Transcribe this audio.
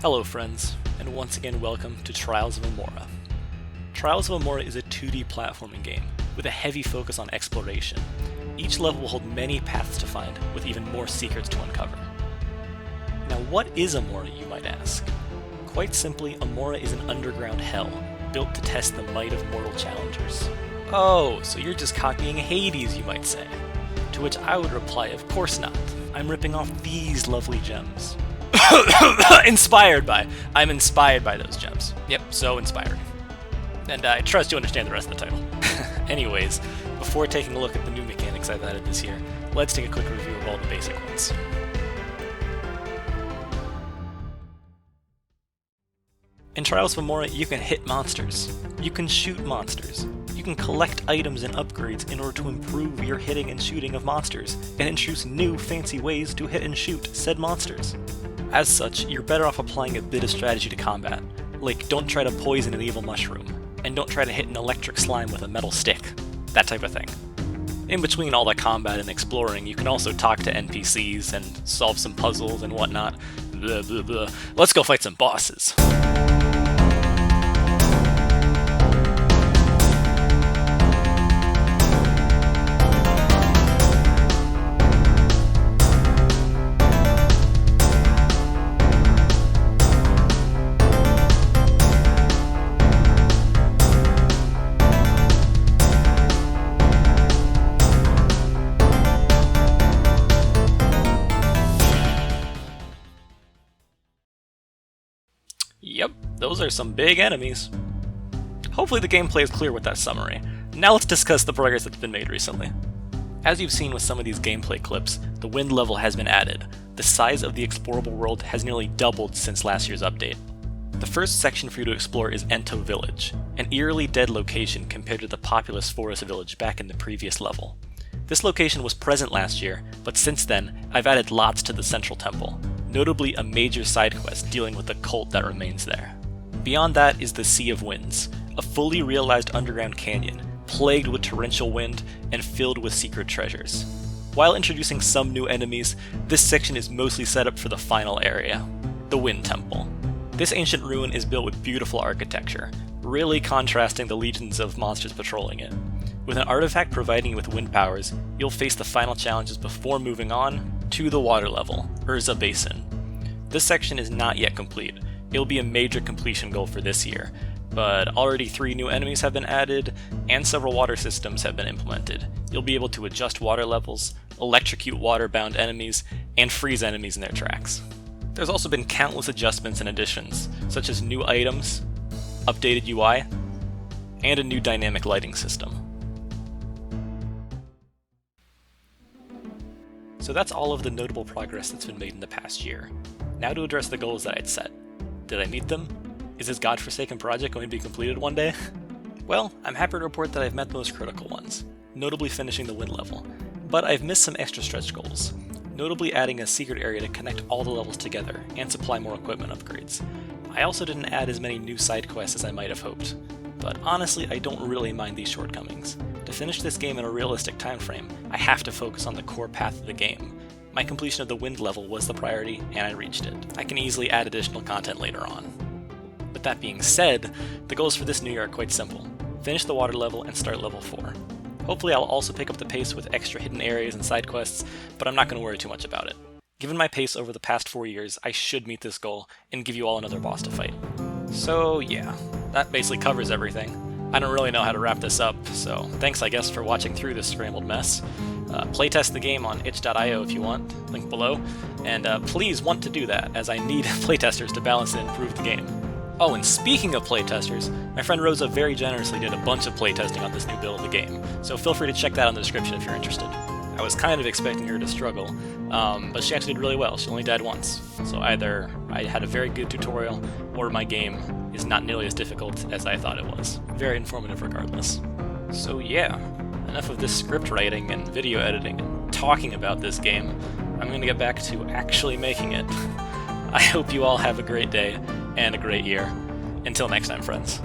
Hello friends, and once again welcome to Trials of Imorah. Trials of Imorah is a 2D platforming game, with a heavy focus on exploration. Each level will hold many paths to find, with even more secrets to uncover. Now what is Imorah, you might ask? Quite simply, Imorah is an underground hell, built to test the might of mortal challengers. Oh, so you're just copying Hades, you might say. To which I would reply, of course not. I'm ripping off these lovely gems. I'm inspired by those gems. Yep, so inspiring. And I trust you understand the rest of the title. Anyways, before taking a look at the new mechanics I've added this year, let's take a quick review of all the basic ones. In Trials of Imorah, you can hit monsters, you can shoot monsters, you can collect items and upgrades in order to improve your hitting and shooting of monsters, and introduce new fancy ways to hit and shoot said monsters. As such, you're better off applying a bit of strategy to combat, like don't try to poison an evil mushroom, and don't try to hit an electric slime with a metal stick, that type of thing. In between all that combat and exploring, you can also talk to NPCs and solve some puzzles and whatnot. Blah, blah, blah. Let's go fight some bosses. Yep, those are some big enemies. Hopefully the gameplay is clear with that summary. Now let's discuss the progress that's been made recently. As you've seen with some of these gameplay clips, the wind level has been added. The size of the explorable world has nearly doubled since last year's update. The first section for you to explore is Ento Village, an eerily dead location compared to the populous forest village back in the previous level. This location was present last year, but since then, I've added lots to the central temple, notably a major side quest dealing with the cult that remains there. Beyond that is the Sea of Winds, a fully realized underground canyon, plagued with torrential wind and filled with secret treasures. While introducing some new enemies, this section is mostly set up for the final area, the Wind Temple. This ancient ruin is built with beautiful architecture, really contrasting the legions of monsters patrolling it. With an artifact providing you with wind powers, you'll face the final challenges before moving on to the water level, Urza Basin. This section is not yet complete. It'll be a major completion goal for this year, but already 3 new enemies have been added, and several water systems have been implemented. You'll be able to adjust water levels, electrocute water-bound enemies, and freeze enemies in their tracks. There's also been countless adjustments and additions, such as new items, updated UI, and a new dynamic lighting system. So that's all of the notable progress that's been made in the past year. Now to address the goals that I'd set. Did I meet them? Is this godforsaken project going to be completed one day? Well, I'm happy to report that I've met the most critical ones, notably finishing the wind level, but I've missed some extra stretch goals, notably adding a secret area to connect all the levels together and supply more equipment upgrades. I also didn't add as many new side quests as I might have hoped, but honestly I don't really mind these shortcomings. To finish this game in a realistic time frame, I have to focus on the core path of the game. My completion of the wind level was the priority, and I reached it. I can easily add additional content later on. But that being said, the goals for this new year are quite simple. Finish the water level and start level 4. Hopefully I'll also pick up the pace with extra hidden areas and side quests, but I'm not going to worry too much about it. Given my pace over the past 4 years, I should meet this goal and give you all another boss to fight. So yeah, that basically covers everything. I don't really know how to wrap this up, so thanks I guess for watching through this scrambled mess. Playtest the game on itch.io if you want, link below, and please want to do that, as I need playtesters to balance and improve the game. Oh, and speaking of playtesters, my friend Rosa very generously did a bunch of playtesting on this new build of the game, so feel free to check that in the description if you're interested. I was kind of expecting her to struggle, but she actually did really well. She only died once, so either I had a very good tutorial, or my game is not nearly as difficult as I thought it was. Very informative regardless. So yeah, enough of this script writing and video editing and talking about this game. I'm going to get back to actually making it. I hope you all have a great day and a great year. Until next time, friends.